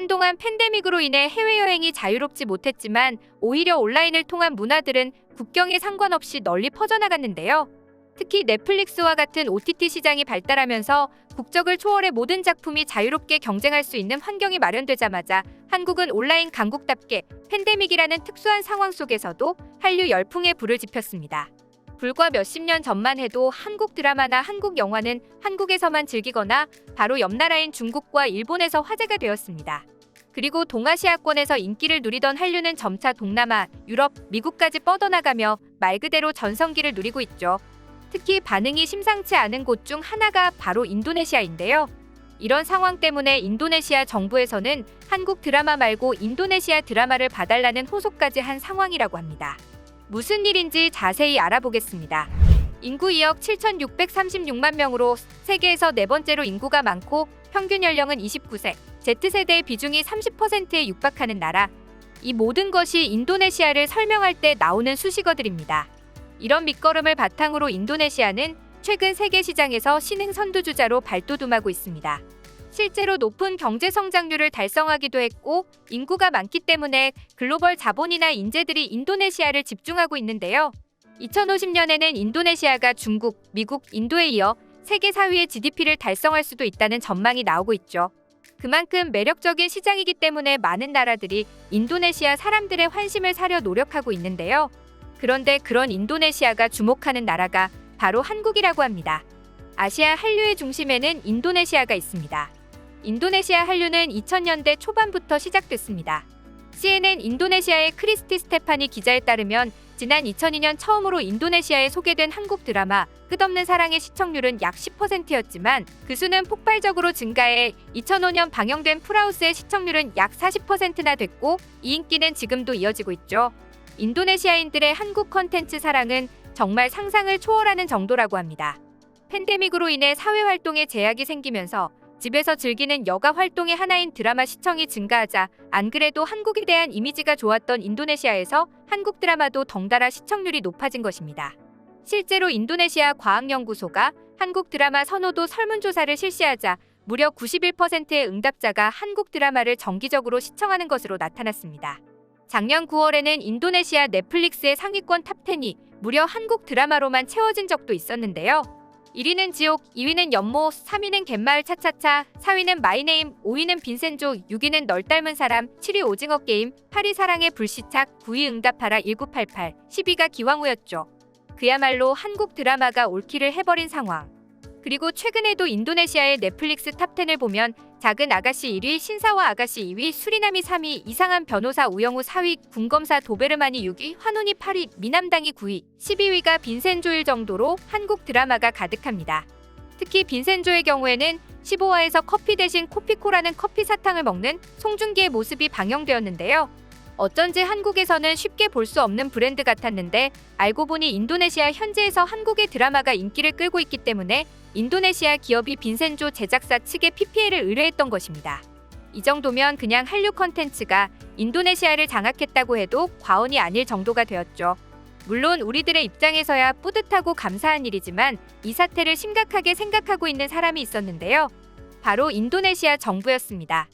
한동안 팬데믹으로 인해 해외여행이 자유롭지 못했지만 오히려 온라인을 통한 문화들은 국경에 상관없이 널리 퍼져나갔는데요. 특히 넷플릭스와 같은 OTT 시장이 발달하면서 국적을 초월해 모든 작품이 자유롭게 경쟁할 수 있는 환경이 마련되자마자 한국은 온라인 강국답게 팬데믹이라는 특수한 상황 속에서도 한류 열풍에 불을 지폈습니다. 불과 몇십 년 전만 해도 한국 드라마나 한국 영화는 한국에서만 즐기거나 바로 옆 나라인 중국과 일본에서 화제가 되었습니다. 그리고 동아시아권에서 인기를 누리던 한류는 점차 동남아, 유럽, 미국까지 뻗어나가며 말 그대로 전성기를 누리고 있죠. 특히 반응이 심상치 않은 곳 중 하나가 바로 인도네시아인데요. 이런 상황 때문에 인도네시아 정부에서는 한국 드라마 말고 인도네시아 드라마를 봐달라는 호소까지 한 상황이라고 합니다. 무슨 일인지 자세히 알아보겠습니다. 인구 2억 7,636만 명으로 세계에서 네 번째로 인구가 많고 평균 연령은 29세, Z세대의 비중이 30%에 육박하는 나라. 이 모든 것이 인도네시아를 설명할 때 나오는 수식어들입니다. 이런 밑거름을 바탕으로 인도네시아는 최근 세계 시장에서 신흥 선두주자로 발돋움하고 있습니다. 실제로 높은 경제 성장률을 달성하기도 했고 인구가 많기 때문에 글로벌 자본이나 인재들이 인도네시아를 집중하고 있는데요. 2050년에는 인도네시아가 중국, 미국, 인도에 이어 세계 4위의 GDP를 달성할 수도 있다는 전망이 나오고 있죠. 그만큼 매력적인 시장이기 때문에 많은 나라들이 인도네시아 사람들의 환심을 사려 노력하고 있는데요. 그런데 그런 인도네시아가 주목하는 나라가 바로 한국이라고 합니다. 아시아 한류의 중심에는 인도네시아가 있습니다. 인도네시아 한류는 2000년대 초반부터 시작됐습니다. CNN 인도네시아의 크리스티 스테파니 기자에 따르면 지난 2002년 처음으로 인도네시아에 소개된 한국 드라마 끝없는 사랑의 시청률은 약 10%였지만 그 수는 폭발적으로 증가해 2005년 방영된 풀하우스의 시청률은 약 40%나 됐고 이 인기는 지금도 이어지고 있죠. 인도네시아인들의 한국 컨텐츠 사랑은 정말 상상을 초월하는 정도라고 합니다. 팬데믹으로 인해 사회활동에 제약이 생기면서 집에서 즐기는 여가 활동의 하나인 드라마 시청이 증가하자 안 그래도 한국에 대한 이미지가 좋았던 인도네시아에서 한국 드라마도 덩달아 시청률이 높아진 것입니다. 실제로 인도네시아 과학연구소가 한국 드라마 선호도 설문조사를 실시하자 무려 91%의 응답자가 한국 드라마를 정기적으로 시청하는 것으로 나타났습니다. 작년 9월에는 인도네시아 넷플릭스의 상위권 탑10이 무려 한국 드라마로만 채워진 적도 있었는데요. 1위는 지옥, 2위는 연모, 3위는 갯마을 차차차, 4위는 마이네임, 5위는 빈센조, 6위는 널 닮은 사람, 7위 오징어 게임, 8위 사랑의 불시착, 9위 응답하라 1988, 10위가 기왕후였죠. 그야말로 한국 드라마가 올킬을 해버린 상황. 그리고 최근에도 인도네시아의 넷플릭스 탑10을 보면 작은 아가씨 1위, 신사와 아가씨 2위, 수리남이 3위, 이상한 변호사 우영우 4위, 군검사 도베르만이 6위, 환훈이 8위, 미남당이 9위, 12위가 빈센조일 정도로 한국 드라마가 가득합니다. 특히 빈센조의 경우에는 15화에서 커피 대신 코피코라는 커피 사탕을 먹는 송중기의 모습이 방영되었는데요. 어쩐지 한국에서는 쉽게 볼 수 없는 브랜드 같았는데 알고 보니 인도네시아 현지에서 한국의 드라마가 인기를 끌고 있기 때문에 인도네시아 기업이 빈센조 제작사 측에 PPL을 의뢰했던 것입니다. 이 정도면 그냥 한류 컨텐츠가 인도네시아를 장악했다고 해도 과언이 아닐 정도가 되었죠. 물론 우리들의 입장에서야 뿌듯하고 감사한 일이지만 이 사태를 심각하게 생각하고 있는 사람이 있었는데요. 바로 인도네시아 정부였습니다.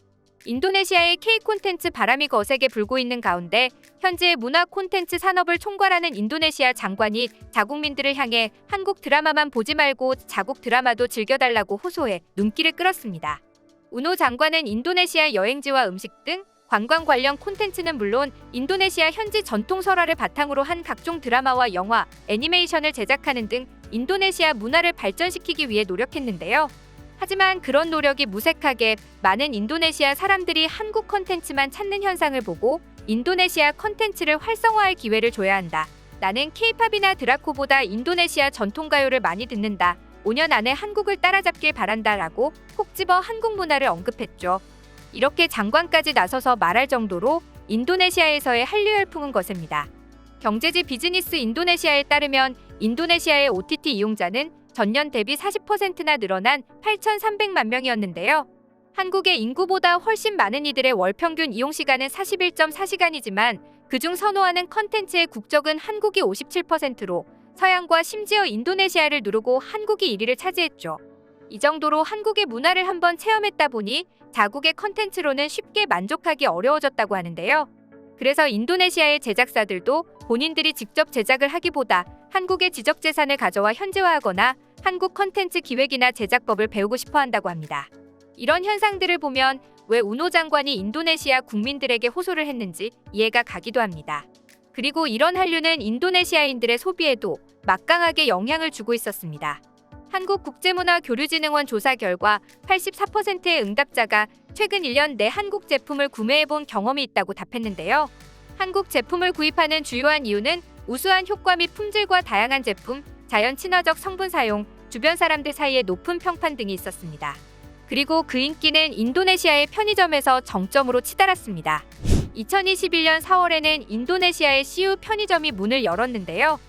인도네시아의 K 콘텐츠 바람이 거세게 불고 있는 가운데 현재 문화 콘텐츠 산업을 총괄하는 인도네시아 장관이 자국민들을 향해 한국 드라마만 보지 말고 자국 드라마도 즐겨달라고 호소해 눈길을 끌었습니다. 우노 장관은 인도네시아 여행지와 음식 등 관광 관련 콘텐츠는 물론 인도네시아 현지 전통 설화를 바탕으로 한 각종 드라마와 영화, 애니메이션을 제작하는 등 인도네시아 문화를 발전시키기 위해 노력했는데요. 하지만 그런 노력이 무색하게 많은 인도네시아 사람들이 한국 컨텐츠만 찾는 현상을 보고 인도네시아 컨텐츠를 활성화할 기회를 줘야 한다. 나는 K-팝이나 드라코보다 인도네시아 전통가요를 많이 듣는다. 5년 안에 한국을 따라잡길 바란다 라고 콕 집어 한국 문화를 언급했죠. 이렇게 장관까지 나서서 말할 정도로 인도네시아에서의 한류 열풍은 거셉니다. 경제지 비즈니스 인도네시아에 따르면 인도네시아의 OTT 이용자는 전년 대비 40%나 늘어난 8,300만 명이었는데요. 한국의 인구보다 훨씬 많은 이들의 월 평균 이용시간은 41.4시간이지만 그중 선호하는 컨텐츠의 국적은 한국이 57%로 서양과 심지어 인도네시아를 누르고 한국이 1위를 차지했죠. 이 정도로 한국의 문화를 한번 체험했다 보니 자국의 컨텐츠로는 쉽게 만족하기 어려워졌다고 하는데요. 그래서 인도네시아의 제작사들도 본인들이 직접 제작을 하기보다 한국의 지적재산을 가져와 현지화하거나 한국 컨텐츠 기획이나 제작법을 배우고 싶어 한다고 합니다. 이런 현상들을 보면 왜 우노 장관이 인도네시아 국민들에게 호소를 했는지 이해가 가기도 합니다. 그리고 이런 한류는 인도네시아인들의 소비에도 막강하게 영향을 주고 있었습니다. 한국국제문화교류진흥원 조사 결과 84%의 응답자가 최근 1년 내 한국 제품을 구매해본 경험이 있다고 답했는데요. 한국 제품을 구입하는 주요한 이유는 우수한 효과 및 품질과 다양한 제품, 자연 친화적 성분 사용, 주변 사람들 사이의 높은 평판 등이 있었습니다. 그리고 그 인기는 인도네시아의 편의점에서 정점으로 치달았습니다. 2021년 4월에는 인도네시아의 CU 편의점이 문을 열었는데요.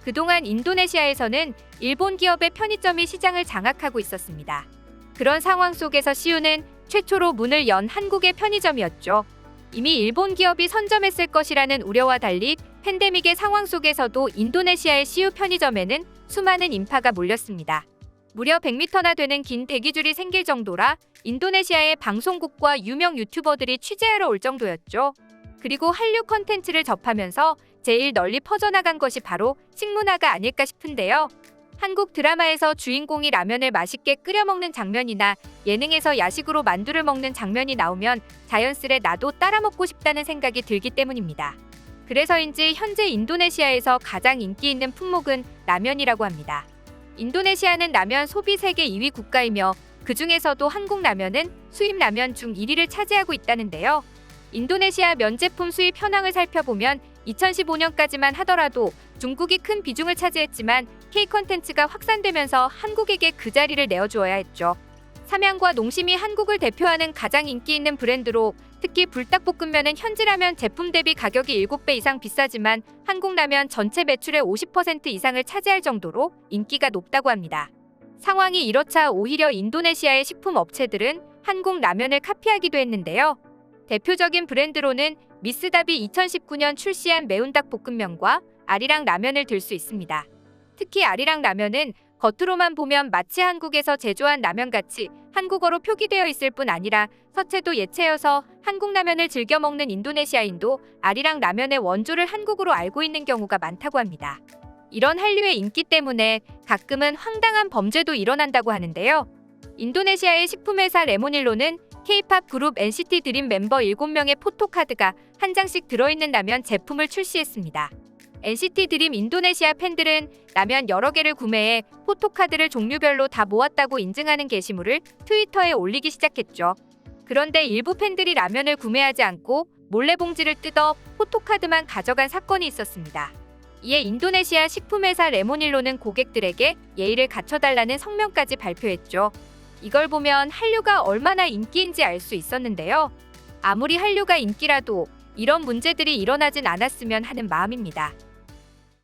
그동안 인도네시아에서는 일본 기업의 편의점이 시장을 장악하고 있었습니다. 그런 상황 속에서 CU는 최초로 문을 연 한국의 편의점이었죠. 이미 일본 기업이 선점했을 것이라는 우려와 달리 팬데믹의 상황 속에서도 인도네시아의 CU 편의점에는 수많은 인파가 몰렸습니다. 무려 100m나 되는 긴 대기줄이 생길 정도라 인도네시아의 방송국과 유명 유튜버들이 취재하러 올 정도였죠. 그리고 한류 컨텐츠를 접하면서 제일 널리 퍼져나간 것이 바로 식문화가 아닐까 싶은데요. 한국 드라마에서 주인공이 라면을 맛있게 끓여 먹는 장면이나 예능에서 야식으로 만두를 먹는 장면이 나오면 자연스레 나도 따라 먹고 싶다는 생각이 들기 때문입니다. 그래서인지 현재 인도네시아에서 가장 인기 있는 품목은 라면이라고 합니다. 인도네시아는 라면 소비 세계 2위 국가이며 그 중에서도 한국 라면은 수입 라면 중 1위를 차지하고 있다는데요. 인도네시아 면 제품 수입 현황을 살펴보면 2015년까지만 하더라도 중국이 큰 비중을 차지했지만 K 컨텐츠가 확산되면서 한국에게 그 자리를 내어주어야 했죠. 삼양과 농심이 한국을 대표하는 가장 인기 있는 브랜드로 특히 불닭볶음면은 현지 라면 제품 대비 가격이 7배 이상 비싸지만 한국 라면 전체 매출의 50% 이상을 차지할 정도로 인기가 높다고 합니다. 상황이 이렇자 오히려 인도네시아의 식품 업체들은 한국 라면을 카피하기도 했는데요. 대표적인 브랜드로는 미스답이 2019년 출시한 매운닭 볶음면과 아리랑 라면을 들 수 있습니다. 특히 아리랑 라면은 겉으로만 보면 마치 한국에서 제조한 라면같이 한국어로 표기되어 있을 뿐 아니라 서체도 예체여서 한국 라면을 즐겨 먹는 인도네시아인도 아리랑 라면의 원조를 한국으로 알고 있는 경우가 많다고 합니다. 이런 한류의 인기 때문에 가끔은 황당한 범죄도 일어난다고 하는데요. 인도네시아의 식품회사 레모닐로는 K-팝 그룹 NCT 드림 멤버 7명의 포토카드가 한 장씩 들어있는 라면 제품을 출시했습니다. NCT 드림 인도네시아 팬들은 라면 여러 개를 구매해 포토카드를 종류별로 다 모았다고 인증하는 게시물을 트위터에 올리기 시작했죠. 그런데 일부 팬들이 라면을 구매하지 않고 몰래 봉지를 뜯어 포토카드만 가져간 사건이 있었습니다. 이에 인도네시아 식품회사 레모닐로는 고객들에게 예의를 갖춰달라는 성명까지 발표했죠. 이걸 보면 한류가 얼마나 인기인지 알 수 있었는데요. 아무리 한류가 인기라도 이런 문제들이 일어나진 않았으면 하는 마음입니다.